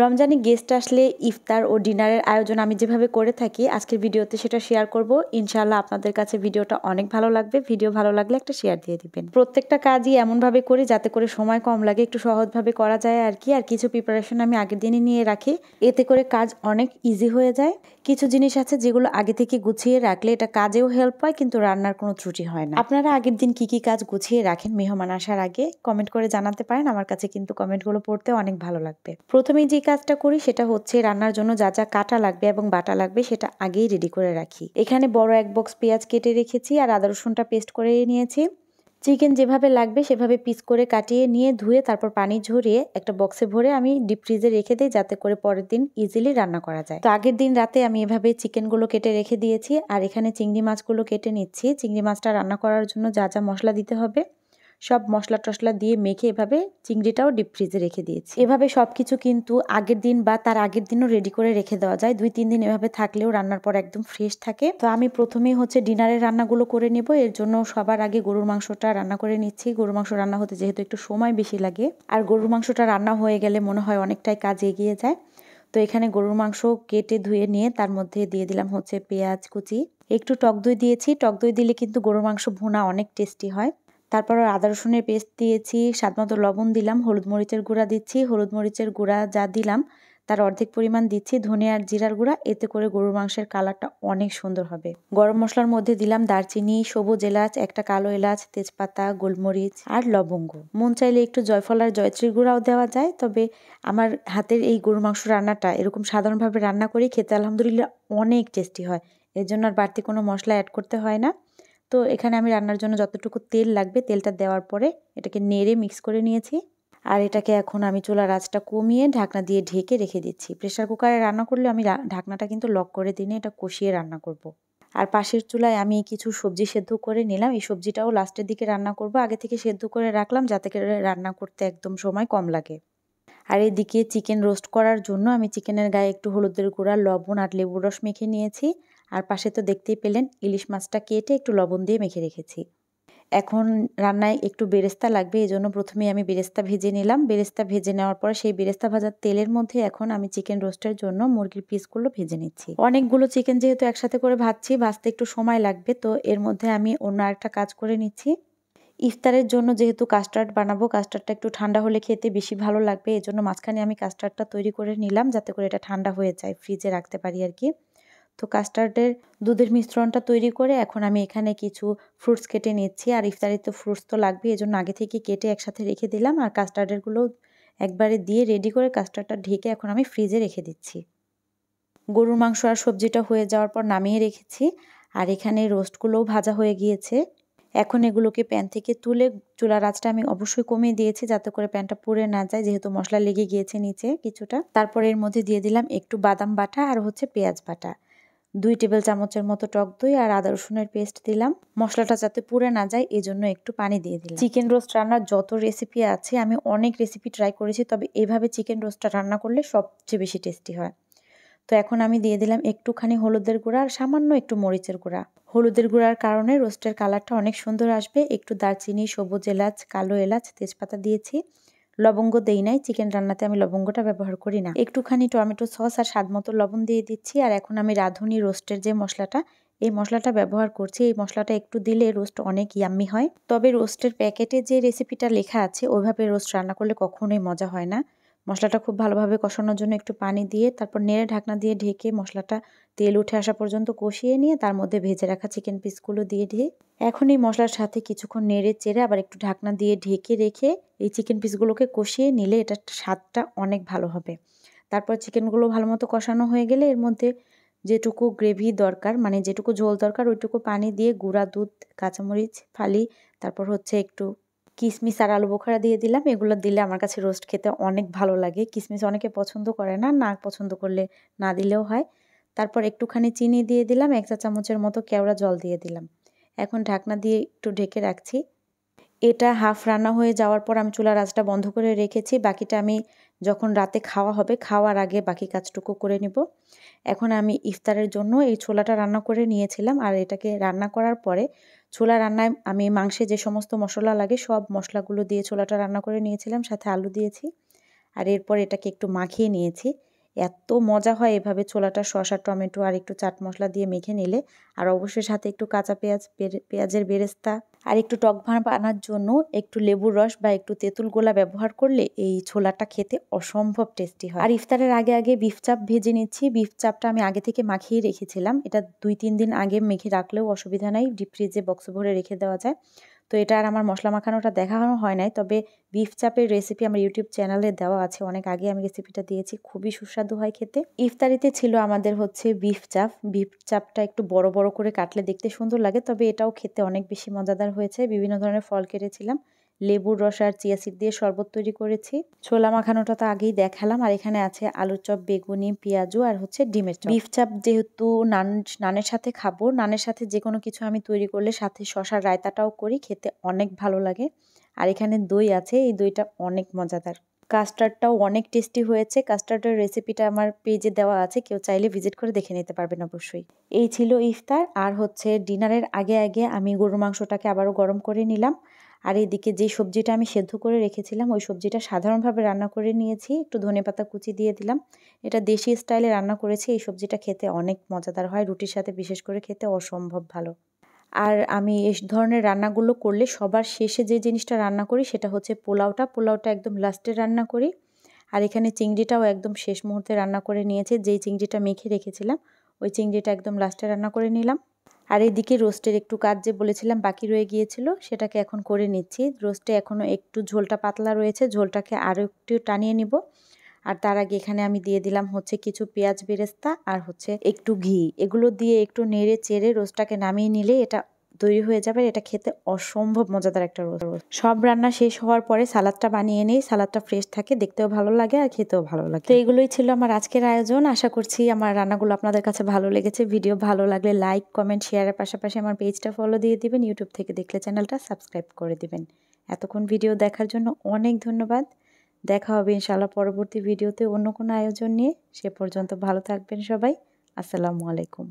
রমজানে গেস্ট আসলে ইফতার ও ডিনারের আয়োজন আমি যেভাবে করে থাকি আজকের ভিডিওতে সেটা শেয়ার করব। ইনশাআল্লাহ আপনাদের কাছে ভিডিওটা অনেক ভালো লাগবে। ভিডিও ভালো লাগলে একটা শেয়ার দিয়ে দিবেন। প্রত্যেকটা কাজই এমনভাবে করি যাতে করে সময় কম লাগে, একটু সহজভাবে করা যায় আর কি। আর কিছু প্রিপারেশন আমি আগের দিনই নিয়ে রাখি, এতে করে কাজ অনেক ইজি হয়ে যায়। কিছু জিনিস আছে যেগুলো আগে থেকে গুছিয়ে রাখলে এটা কাজেও হেল্প হয়, কিন্তু রান্নার কোনো ত্রুটি হয় না। আপনারা আগের দিন কি কি কাজ গুছিয়ে রাখেন মেহমান আসার আগে কমেন্ট করে জানাতে পারেন। আমার কাছে কিন্তু কমেন্টগুলো পড়তে অনেক ভালো লাগবে। প্রথমেই যে কাজটা করি সেটা হচ্ছে রান্নার জন্য যা যা কাটা লাগবে এবং বাটা লাগবে সেটা আগেই রেডি করে রাখি। এখানে বড় এক বক্স পেঁয়াজ কেটে রেখেছি আর আদা রসুনটা পেস্ট করে নিয়েছি। চিকেন যেভাবে লাগবে সেভাবে পিস করে কাটিয়ে নিয়ে ধুয়ে তারপর পানি ঝরিয়ে একটা বক্সে ভরে আমি ডিপ ফ্রিজে রেখে দিই, যাতে করে পরের দিন ইজিলি রান্না করা যায়। তো আগের দিন রাতে আমি এভাবে চিকেনগুলো কেটে রেখে দিয়েছি আর এখানে চিংড়ি মাছগুলো কেটে নিচ্ছি। চিংড়ি মাছটা রান্না করার জন্য যা যা মশলা দিতে হবে সব মশলা টশলা দিয়ে মেখে এভাবে চিংড়িটাও ডিপ ফ্রিজে রেখে দিয়েছি। এভাবে সব কিছু কিন্তু আগের দিন বা তার আগের দিনও রেডি করে রেখে দেওয়া যায়। 2-3 দিন এভাবে থাকলেও রান্নার পর একদম ফ্রেশ থাকে। তো আমি প্রথমেই ডিনারের রান্নাগুলো করে নেব। এর জন্য সবার আগে গরুর মাংসটা রান্না করে নিচ্ছি। গরুর মাংস রান্না হতে যেহেতু একটু সময় বেশি লাগে, আর গরুর মাংসটা রান্না হয়ে গেলে মনে হয় অনেকটাই কাজ এগিয়ে যায়। তো এখানে গরুর মাংস কেটে ধুয়ে নিয়ে তার মধ্যে দিয়ে দিলাম পেঁয়াজ কুচি, একটু টক দই দিয়েছি। টক দই দিলে কিন্তু গরুর মাংস ভুনা অনেক টেস্টি হয়। তারপর আদা রসুনের পেস্ট দিয়েছি, স্বাদমতো লবণ দিলাম, হলুদ মরিচের গুঁড়া দিচ্ছি। হলুদ মরিচের গুঁড়া যা দিলাম তার অর্ধেক পরিমাণ দিচ্ছি ধনে আর জিরার গুঁড়া, এতে করে গরুর মাংসের কালারটা অনেক সুন্দর হবে। গরম মশলার মধ্যে দিলাম দারচিনি, সবুজ এলাচ, একটা কালো এলাচ, তেজপাতা, গোলমরিচ আর লবঙ্গ। মন চাইলে একটু জয়ফল আর জয়ত্রীর গুঁড়াও দেওয়া যায়, তবে আমার হাতের এই গরুর মাংস রান্নাটা এরকম সাধারণভাবে রান্না করি, খেতে আলহামদুলিল্লাহ অনেক টেস্টি হয়। এর জন্য আর বাড়তি কোনো মশলা অ্যাড করতে হয় না। তো এখানে আমি রান্নার জন্য যতটুকু তেল লাগবে তেলটা দেওয়ার পরে এটাকে নেড়ে মিক্স করে নিয়েছি। আর এটাকে এখন আমি চুলার আঁচটা কমিয়ে ঢাকনা দিয়ে ঢেকে রেখে দিচ্ছি। প্রেসার কুকারে রান্না করলে আমি ঢাকনাটা কিন্তু লক করে দিনে এটা কষিয়ে রান্না করব। আর পাশের চুলায় আমি কিছু সবজি সেদ্ধ করে নিলাম। এই সবজিটাও লাস্টের দিকে রান্না করব, আগে থেকে সেদ্ধ করে রাখলাম যাতে করে রান্না করতে একদম সময় কম লাগে। আর এদিকে চিকেন রোস্ট করার জন্য আমি চিকেনের গায়ে একটু হলুদের গুঁড়া, লবণ আর লেবুর রস মেখে নিয়েছি। আর পাশে তো দেখতেই পেলেন ইলিশ মাছটা কেটে একটু লবণ দিয়ে মেখে রেখেছি। এখন রান্নায় একটু বেরেস্তা লাগবে, এই জন্য প্রথমেই আমি বেরেস্তা ভেজে নিলাম। বেরেস্তা ভেজে নেওয়ার পর সেই বেরেস্তা ভাজার তেলের মধ্যে এখন আমি চিকেন রোস্টের জন্য মুরগির পিসগুলো ভেজে নিচ্ছি। অনেকগুলো চিকেন যেহেতু একসাথে করে ভাজতে একটু সময় লাগবে, তো এর মধ্যে আমি অন্য আরেকটা কাজ করে নিচ্ছি। ইফতারের জন্য যেহেতু কাস্টার্ড বানাবো, কাস্টার্ডটা একটু ঠান্ডা হলে খেতে বেশি ভালো লাগবে। এই জন্য মাঝখানে আমি কাস্টার্ডটা তৈরি করে নিলাম যাতে করে এটা ঠান্ডা হয়ে যায়, ফ্রিজে রাখতে পারি আর কি। তো কাস্টার্ডের দুধের মিশ্রণটা তৈরি করে এখন আমি এখানে কিছু ফ্রুটস কেটে নিচ্ছি। আর ইফতারে তো ফ্রুটস তো লাগবে, এই জন্য আগে থেকে কেটে একসাথে রেখে দিলাম। আর কাস্টার্ডেরগুলো একবারে দিয়ে রেডি করে কাস্টার্ডটা ঢেকে এখন আমি ফ্রিজে রেখে দিচ্ছি। গরুর মাংস আর সবজিটা হয়ে যাওয়ার পর নামিয়ে রেখেছি। আর এখানে রোস্টগুলোও ভাজা হয়ে গিয়েছে। এখন এগুলোকে প্যান থেকে তুলে চুলার আঁচটা আমি অবশ্যই কমিয়ে দিয়েছি যাতে করে প্যানটা পুড়ে না যায়, যেহেতু মশলা লেগে গিয়েছে নিচে কিছুটা। তারপর এর মধ্যে দিয়ে দিলাম একটু বাদাম বাটা আর পেঁয়াজ বাটা, 2 টেবিল চামচের মতো টক দই আর আদা রসুনের পেস্ট দিলাম। মশলাটা যাতে পুড়ে না যায় এই জন্য একটু পানি দিয়ে দিলাম। চিকেন রোস্ট রান্নার যত রেসিপি আছে আমি অনেক রেসিপি ট্রাই করেছি, তবে এভাবে চিকেন রোস্টটা রান্না করলে সবচেয়ে বেশি টেস্টি হয়। তো এখন আমি দিয়ে দিলাম একটুখানি হলুদের গুঁড়া আর সামান্য একটু মরিচের গুঁড়া। হলুদের গুঁড়ার কারণে রোস্টের কালারটা অনেক সুন্দর আসবে। একটু দারচিনি, সবুজ এলাচ, কালো এলাচ, তেজপাতা দিয়েছি। লবঙ্গ দেই নাই, চিকেন রান্নাতে আমি লবঙ্গটা ব্যবহার করি না। একটুখানি টমেটো সস আর স্বাদমতো লবণ দিয়ে দিচ্ছি। আর এখন আমি রাঁধুনি রোস্টের যে মশলাটা, এই মশলাটা ব্যবহার করছি। এই মশলাটা একটু দিলে রোস্ট অনেক ইয়াম্মি হয়। তবে রোস্টের প্যাকেটে যে রেসিপিটা লেখা আছে ওইভাবে রোস্ট রান্না করলে কখনোই মজা হয় না। মশলাটা খুব ভালোভাবে কষানোর জন্য একটু পানি দিয়ে তারপর নেড়ে ঢাকনা দিয়ে ঢেকে মশলাটা তেল উঠে আসা পর্যন্ত কষিয়ে নিয়ে তার মধ্যে ভেজে রাখা চিকেন পিসগুলো দিয়ে এখন এই মশলার সাথে কিছুক্ষণ নেড়ে চেড়ে আবার একটু ঢাকনা দিয়ে ঢেকে রেখে এই চিকেন পিসগুলোকে কষিয়ে নিলে এটার স্বাদটা অনেক ভালো হবে। তারপর চিকেনগুলো ভালো মতো কষানো হয়ে গেলে এর মধ্যে যেটুকু গ্রেভি দরকার, মানে যেটুকু ঝোল দরকার ওইটুকু পানি দিয়ে গুঁড়া দুধ, কাঁচামরিচ ফালি, তারপর একটু কিশমিশ আর আলু বোখারা দিয়ে দিলাম। এগুলো দিলে আমার কাছে রোস্ট খেতে অনেক ভালো লাগে। কিশমিশ অনেকে পছন্দ করে না, না পছন্দ করলে না দিলেও হয়। তারপর একটুখানি চিনি দিয়ে দিলাম, 1 চা চামচের মতো কেওড়া জল দিয়ে দিলাম। এখন ঢাকনা দিয়ে একটু ঢেকে রাখছি। এটা হাফ রান্না হয়ে যাওয়ার পর আমি চুলার আঁচটা বন্ধ করে রেখেছি। বাকিটা আমি যখন রাতে খাওয়া হবে খাওয়ার আগে বাকি কাজটুকু করে নেব। এখন আমি ইফতারের জন্য এই ছোলাটা রান্না করে নিয়েছিলাম। আর এটাকে রান্না করার পরে ছোলা রান্নায় আমি মাংসে যে সমস্ত মশলা লাগে সব মশলাগুলো দিয়ে ছোলাটা রান্না করে নিয়েছিলাম, সাথে আলু দিয়েছি। আর এরপর এটাকে একটু মাখিয়ে নিয়েছি। এত মজা হয় এভাবে ছোলাটা শসা টমেটো আর একটু চাট মশলা দিয়ে মেখে নিলে। আর অবশ্যই সাথে একটু কাঁচা পেঁয়াজের বেরেস্তা আর একটু টক ভাব আনার জন্য একটু লেবুর রস বা একটু তেঁতুল গোলা ব্যবহার করলে এই ছোলাটা খেতে অসম্ভব টেস্টি হয়। আর ইফতারের আগে আগে বিফ চাপ ভেজে নিচ্ছি। বিফ চাপটা আমি আগে থেকে মাখিয়ে রেখেছিলাম। এটা 2-3 দিন আগে মেখে রাখলেও অসুবিধা নাই, ডিপ ফ্রিজে বক্স ভরে রেখে দেওয়া যায়। তো এটা আর আমার মশলা মাখানোটা দেখানো হয় নাই, তবে বিফ চাপের রেসিপি আমার ইউটিউব চ্যানেলে দেওয়া আছে, অনেক আগে আমি রেসিপিটা দিয়েছি, খুবই সুস্বাদু হয় খেতে। ইফতারিতে ছিল আমাদের হচ্ছে বিফ চাপ। বিফ চাপটা একটু বড় বড় করে কাটলে দেখতে সুন্দর লাগে, তবে এটাও খেতে অনেক বেশি মজাদার হয়েছে। বিভিন্ন ধরনের ফল কেটেছিলাম, লেবুর রস আর চিয়া সিড দিয়ে শরবত তৈরি করেছি। ছোলা মাখানোটা তো আগেই দেখালাম। আর এখানে আছে আলুর চপ, বেগুনি, পেঁয়াজু আর হচ্ছে ডিমের চপ। বিফ চাপ যেহেতু নানের সাথে খাবো, নানের সাথে যে কোনো কিছু আমি তৈরি করলে সাথে শসার রায়তাটাও করি, খেতে অনেক ভালো লাগে। আর এখানে দই আছে, এই দইটা অনেক মজাদার। কাস্টার্ডটাও অনেক টেস্টি হয়েছে। কাস্টার্ডের রেসিপিটা আমার পেজে দেওয়া আছে, কেউ চাইলে ভিজিট করে দেখে নিতে পারবেন অবশ্যই। এই ছিল ইফতার। আর হচ্ছে ডিনারের আগে আগে আমি গরুর মাংসটাকে আবারও গরম করে নিলাম। আর এদিকে যে সবজিটা আমি সেদ্ধ করে রেখেছিলাম ওই সবজিটা সাধারণভাবে রান্না করে নিয়েছি, একটু ধনেপাতা কুচি দিয়ে দিলাম। এটা দেশি স্টাইলে রান্না করেছি। এই সবজিটা খেতে অনেক মজাদার হয়, রুটির সাথে বিশেষ করে খেতে অসম্ভব ভালো। আর আমি এই ধরনের রান্নাগুলো করলে সবার শেষে যে জিনিসটা রান্না করি সেটা হচ্ছে পোলাওটা একদম লাস্টে রান্না করি। আর এখানে চিংড়িটাও একদম শেষ মুহূর্তে রান্না করে নিয়েছি, যেই চিংড়িটা মেখে রেখেছিলাম ওই চিংড়িটা একদম লাস্টে রান্না করে নিলাম। আর এদিকে রোস্টের একটু কাজ যে বলেছিলাম বাকি রয়ে গিয়েছিল, সেটাকে এখন করে নিচ্ছি। রোস্টে এখনও একটু ঝোলটা পাতলা রয়েছে, ঝোলটাকে আরও একটু টানিয়ে নিব। আর তার আগে এখানে আমি দিয়ে দিলাম হচ্ছে কিছু পেঁয়াজ বেরেস্তা আর হচ্ছে একটু ঘি। এগুলো দিয়ে একটু নেড়ে চেড়ে রোস্টটাকে নামিয়ে নিলে এটা তৈরি হয়ে যাবে। এটা খেতে অসম্ভব মজাদার একটা রোস্ট। সব রান্না শেষ হওয়ার পরে সালাদটা বানিয়ে নেই। সালাদটা ফ্রেশ থাকে, দেখতেও ভালো লাগে আর খেতেও ভালো লাগে। তো এগুলোই ছিল আমার আজকের আয়োজন। আশা করছি আমার রান্নাগুলো আপনাদের কাছে ভালো লেগেছে। ভিডিও ভালো লাগলে লাইক, কমেন্ট, শেয়ারের পাশাপাশি আমার পেজটা ফলো দিয়ে দিবেন। ইউটিউব থেকে দেখলে চ্যানেলটা সাবস্ক্রাইব করে দিবেন। এতক্ষণ ভিডিও দেখার জন্য অনেক ধন্যবাদ। দেখা হবে ইনশাআল্লাহ পরবর্তী ভিডিওতে অন্য কোনো আয়োজন নিয়ে। সে পর্যন্ত ভালো থাকবেন সবাই। আসসালামু আলাইকুম।